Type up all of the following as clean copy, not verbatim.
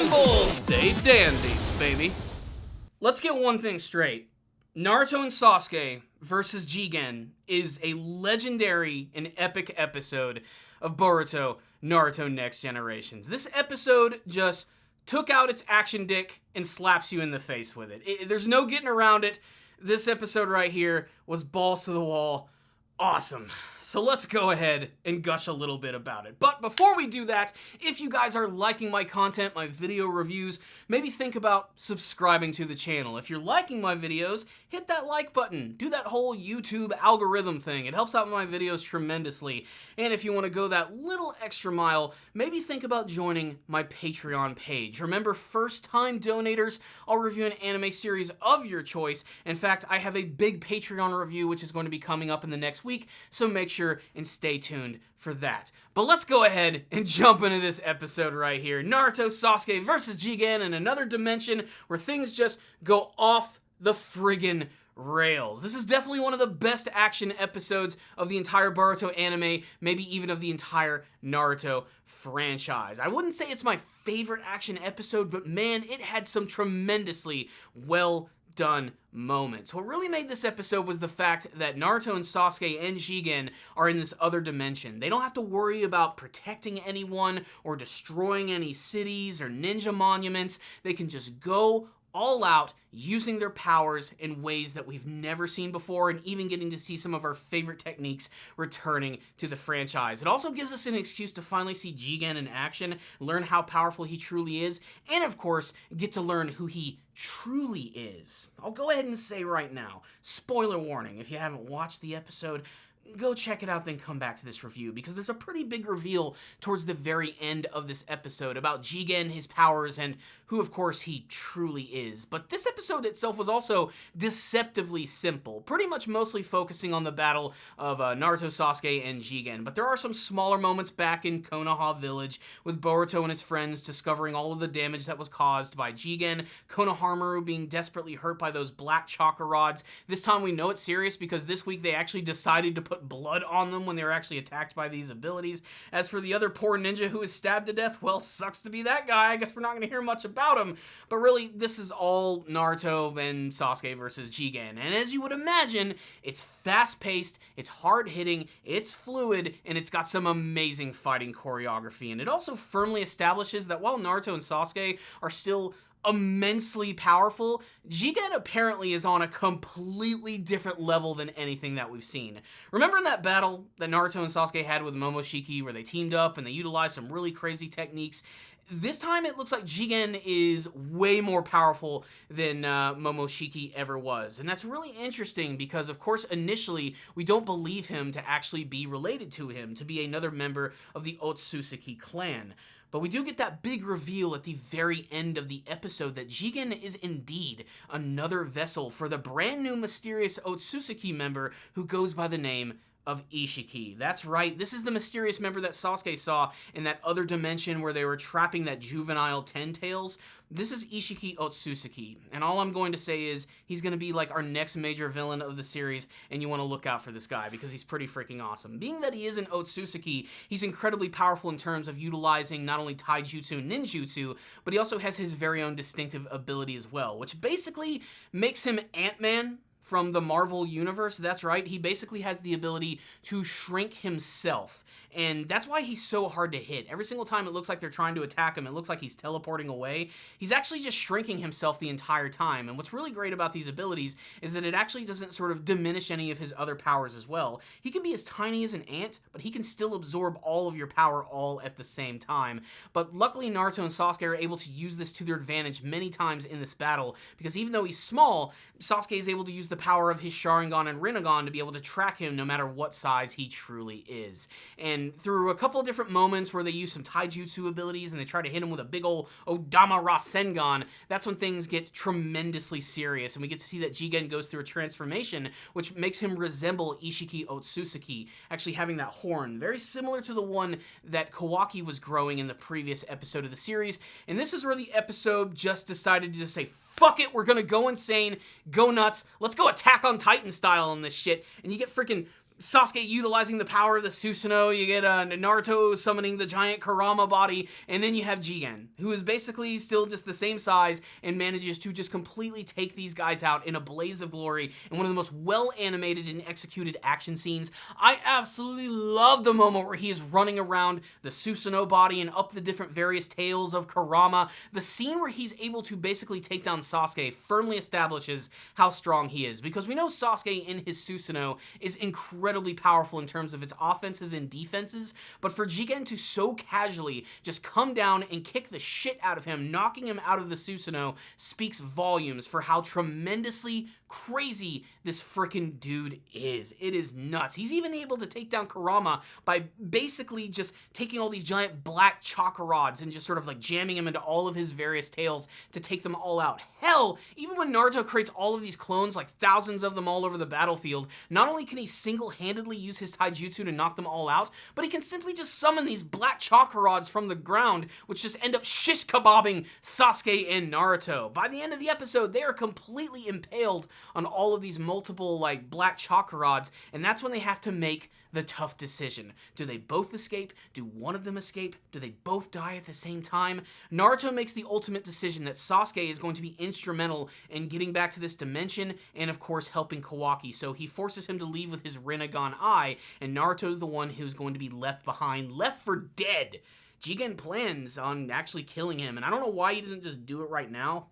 People, stay dandy, baby. Let's get one thing straight. Naruto and Sasuke versus Jigen is a legendary and epic episode of Boruto, Naruto Next Generations. This episode just took out its action dick and slaps you in the face with it. There's no getting around it. This episode right here was balls to the wall. Awesome. So let's go ahead and gush a little bit about it. But before we do that, if you guys are liking my content, my video reviews, maybe think about subscribing to the channel. If you're liking my videos, hit that like button. Do that whole YouTube algorithm thing. It helps out my videos tremendously. And if you want to go that little extra mile, maybe think about joining my Patreon page. Remember, first-time donators, I'll review an anime series of your choice. In fact, I have a big Patreon review which is going to be coming up in the next week, so make sure and stay tuned for that. But let's go ahead and jump into this episode right here. Naruto, Sasuke versus Jigen in another dimension where things just go off the friggin' rails. This is definitely one of the best action episodes of the entire Boruto anime, maybe even of the entire Naruto franchise. I wouldn't say it's my favorite action episode, but man, it had some tremendously well done moments. What really made this episode was the fact that Naruto and Sasuke and Jigen are in this other dimension. They don't have to worry about protecting anyone or destroying any cities or ninja monuments. They can just go all out using their powers in ways that we've never seen before, and even getting to see some of our favorite techniques returning to the franchise. It also gives us an excuse to finally see Jigen in action, learn how powerful he truly is, and of course, get to learn who he truly is. I'll go ahead and say right now, spoiler warning, if you haven't watched the episode, go check it out, then come back to this review, because there's a pretty big reveal towards the very end of this episode about Jigen, his powers, and who, of course, he truly is. But this episode itself was also deceptively simple, pretty much mostly focusing on the battle of Naruto, Sasuke, and Jigen. But there are some smaller moments back in Konoha Village with Boruto and his friends discovering all of the damage that was caused by Jigen, Konohamaru being desperately hurt by those black chakra rods. This time we know it's serious because this week they actually decided to put blood on them when they were actually attacked by these abilities. As for the other poor ninja who is stabbed to death, well, sucks to be that guy. I guess we're not going to hear much about him. But really, this is all Naruto and Sasuke versus Jigen. And as you would imagine, it's fast-paced, it's hard-hitting, it's fluid, and it's got some amazing fighting choreography. And it also firmly establishes that while Naruto and Sasuke are still immensely powerful, Jigen apparently is on a completely different level than anything that we've seen. Remember in that battle that Naruto and Sasuke had with Momoshiki where they teamed up and they utilized some really crazy techniques? This time it looks like Jigen is way more powerful than Momoshiki ever was. And that's really interesting because, of course, initially we don't believe him to actually be related to him, to be another member of the Otsutsuki clan. But we do get that big reveal at the very end of the episode that Jigen is indeed another vessel for the brand new mysterious Otsutsuki member who goes by the name of Ishiki. That's right, this is the mysterious member that Sasuke saw in that other dimension where they were trapping that juvenile Ten Tails. This is Ishiki Otsutsuki, and all I'm going to say is he's going to be like our next major villain of the series, and you want to look out for this guy because he's pretty freaking awesome. Being that he is an Otsutsuki, he's incredibly powerful in terms of utilizing not only taijutsu and ninjutsu, but he also has his very own distinctive ability as well, which basically makes him Ant-Man from the Marvel Universe. That's right, he basically has the ability to shrink himself, and that's why he's so hard to hit. Every single time it looks like they're trying to attack him, it looks like he's teleporting away. He's actually just shrinking himself the entire time, and what's really great about these abilities is that it actually doesn't sort of diminish any of his other powers as well. He can be as tiny as an ant, but he can still absorb all of your power all at the same time. But luckily Naruto and Sasuke are able to use this to their advantage many times in this battle, because even though he's small, Sasuke is able to use the power of his Sharingan and Rinnegan to be able to track him no matter what size he truly is. And through a couple of different moments where they use some taijutsu abilities and they try to hit him with a big ol' Odama Rasengan, that's when things get tremendously serious, and we get to see that Jigen goes through a transformation which makes him resemble Ishiki Otsutsuki, actually having that horn, very similar to the one that Kawaki was growing in the previous episode of the series. And this is where the episode just decided to just say, fuck it, we're gonna go insane, go nuts, let's go Attack on Titan style on this shit, and you get freaking Sasuke utilizing the power of the Susanoo, you get Naruto summoning the giant Kurama body, and then you have Jigen, who is basically still just the same size and manages to just completely take these guys out in a blaze of glory in one of the most well-animated and executed action scenes. I absolutely love the moment where he is running around the Susanoo body and up the different various tails of Kurama. The scene where he's able to basically take down Sasuke firmly establishes how strong he is, because we know Sasuke in his Susanoo is incredibly powerful in terms of its offenses and defenses, but for Jigen to so casually just come down and kick the shit out of him, knocking him out of the Susanoo, speaks volumes for how tremendously crazy this freaking dude is. It is nuts. He's even able to take down Kurama by basically just taking all these giant black chakra rods and just sort of like jamming him into all of his various tails to take them all out. Hell, even when Naruto creates all of these clones, like thousands of them all over the battlefield, not only can he single-handedly use his taijutsu to knock them all out, but he can simply just summon these black chakra rods from the ground, which just end up shish kebabbing Sasuke and Naruto. By the end of the episode, they are completely impaled on all of these multiple like black chakra rods, and that's when they have to make the tough decision. Do they both escape? Do one of them escape? Do they both die at the same time? Naruto makes the ultimate decision that Sasuke is going to be instrumental in getting back to this dimension and of course helping Kawaki, so he forces him to leave with his Rinnegan eye, and Naruto's the one who's going to be left behind, left for dead. Jigen plans on actually killing him, and I don't know why he doesn't just do it right now.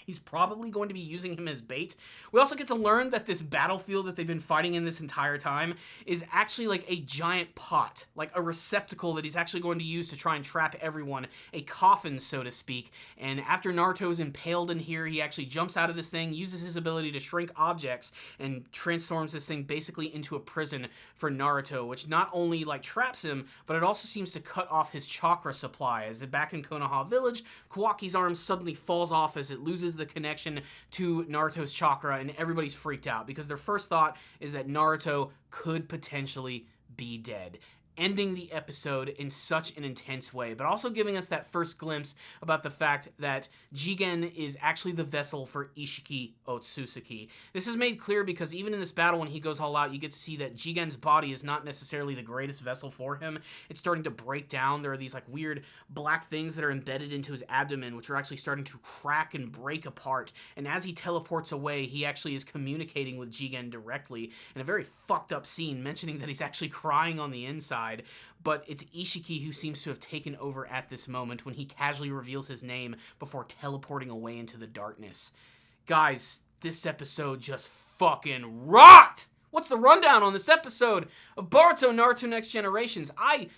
He's probably going to be using him as bait. We also get to learn that this battlefield that they've been fighting in this entire time is actually like a giant pot, like a receptacle that he's actually going to use to try and trap everyone, a coffin, so to speak. And after Naruto is impaled in here, he actually jumps out of this thing, uses his ability to shrink objects, and transforms this thing basically into a prison for Naruto, which not only like traps him, but it also seems to cut off his chakra supply. As back in Konoha Village, Kawaki's arm suddenly falls off as it loses the connection to Naruto's chakra, and everybody's freaked out because their first thought is that Naruto could potentially be dead, ending the episode in such an intense way, but also giving us that first glimpse about the fact that Jigen is actually the vessel for Ishiki Otsutsuki. This is made clear because even in this battle, when he goes all out, you get to see that Jigen's body is not necessarily the greatest vessel for him. It's starting to break down. There are these like weird black things that are embedded into his abdomen, which are actually starting to crack and break apart. And as he teleports away, he actually is communicating with Jigen directly in a very fucked up scene, mentioning that he's actually crying on the inside. But it's Ishiki who seems to have taken over at this moment when he casually reveals his name before teleporting away into the darkness. Guys, this episode just fucking rocked! What's the rundown on this episode of Boruto Naruto Next Generations? I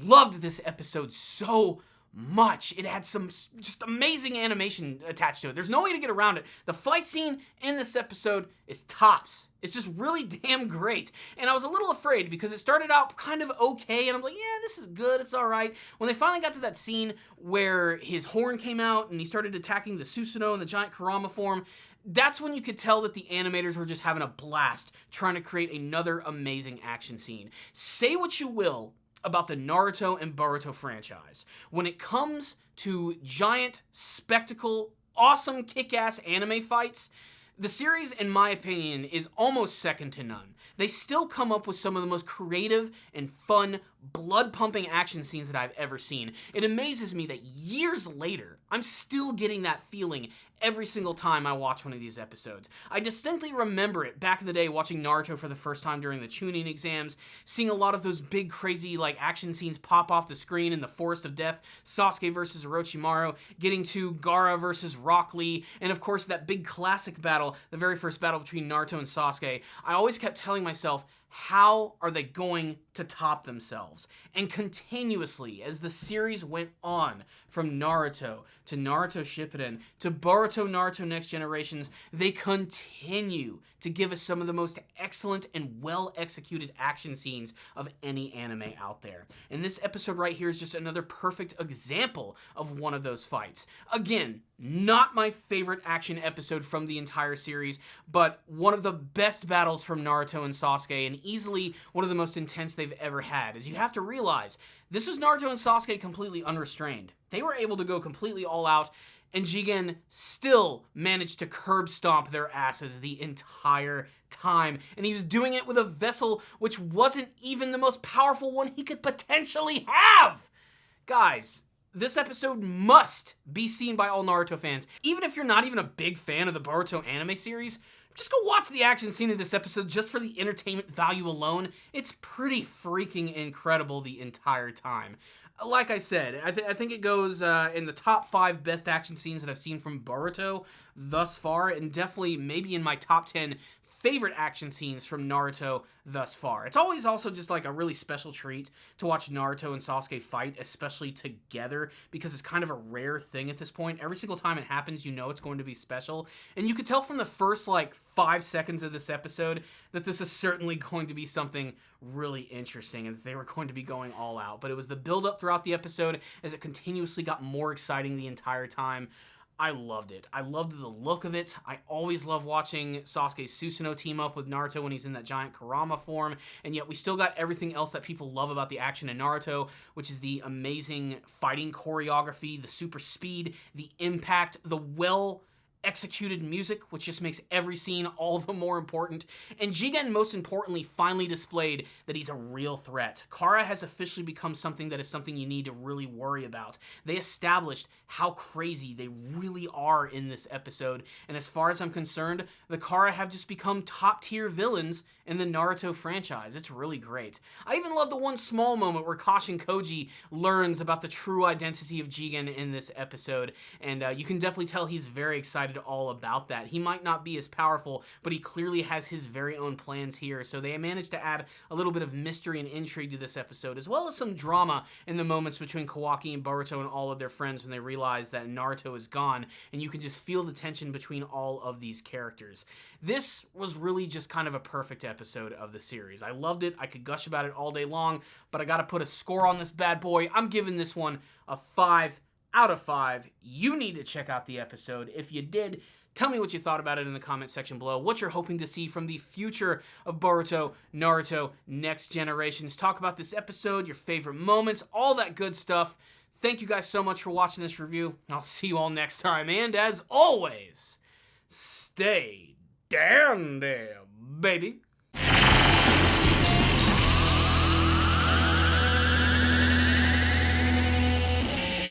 loved this episode so much. It had some just amazing animation attached to it. There's no way to get around it. The fight scene in this episode is tops. It's just really damn great. And I was a little afraid because it started out kind of okay, and I'm like, yeah, this is good, it's all right. When they finally got to that scene where his horn came out and he started attacking the Susanoo in the giant Kurama form, that's when you could tell that the animators were just having a blast trying to create another amazing action scene. Say what you will about the Naruto and Boruto franchise, when it comes to giant, spectacle, awesome kick-ass anime fights, the series, in my opinion, is almost second to none. They still come up with some of the most creative and fun, blood-pumping action scenes that I've ever seen. It amazes me that years later, I'm still getting that feeling every single time I watch one of these episodes. I distinctly remember it back in the day watching Naruto for the first time during the Chunin exams, seeing a lot of those big, crazy, like, action scenes pop off the screen in the Forest of Death, Sasuke versus Orochimaru, getting to Gaara versus Rock Lee, and of course that big classic battle, the very first battle between Naruto and Sasuke. I always kept telling myself, how are they going to top themselves? And continuously, as the series went on, from Naruto to Naruto Shippuden to Boruto Naruto Next Generations, they continue to give us some of the most excellent and well-executed action scenes of any anime out there. And this episode right here is just another perfect example of one of those fights. Again, not my favorite action episode from the entire series, but one of the best battles from Naruto and Sasuke, and easily one of the most intense they've ever had. As you have to realize, this was Naruto and Sasuke completely unrestrained. They were able to go completely all out, and Jigen still managed to curb stomp their asses the entire time. And he was doing it with a vessel which wasn't even the most powerful one he could potentially have. Guys, this episode must be seen by all Naruto fans. Even if you're not even a big fan of the Boruto anime series, just go watch the action scene of this episode just for the entertainment value alone. It's pretty freaking incredible the entire time. Like I said, I think it goes in the top 5 best action scenes that I've seen from Boruto thus far, and definitely maybe in my top 10 favorite action scenes from Naruto thus far. It's always also just like a really special treat to watch Naruto and Sasuke fight, especially together, because it's kind of a rare thing at this point. Every single time it happens, you know it's going to be special. And you could tell from the first like 5 seconds of this episode that this is certainly going to be something really interesting and that they were going to be going all out. But it was the build-up throughout the episode as it continuously got more exciting the entire time. I loved it. I loved the look of it. I always love watching Sasuke Susanoo team up with Naruto when he's in that giant Kurama form, and yet we still got everything else that people love about the action in Naruto, which is the amazing fighting choreography, the super speed, the impact, the executed music, which just makes every scene all the more important. And Jigen, most importantly, finally displayed that he's a real threat. Kara has officially become something that is something you need to really worry about. They established how crazy they really are in this episode, and as far as I'm concerned, the Kara have just become top-tier villains in the Naruto franchise. It's really great. I even love the one small moment where Kashin Koji learns about the true identity of Jigen in this episode, and you can definitely tell he's very excited all about that. He might not be as powerful, but he clearly has his very own plans here, so they managed to add a little bit of mystery and intrigue to this episode, as well as some drama in the moments between Kawaki and Boruto and all of their friends when they realize that Naruto is gone, and you can just feel the tension between all of these characters. This was really just kind of a perfect episode of the series. I loved it. I could gush about it all day long, but I gotta put a score on this bad boy. I'm giving this one a 5 out of 5. You need to check out the episode. If you did, tell me what you thought about it in the comment section below, what you're hoping to see from the future of Boruto, Naruto, Next Generations. Talk about this episode, your favorite moments, all that good stuff. Thank you guys so much for watching this review. I'll see you all next time, and as always, stay dandy, baby.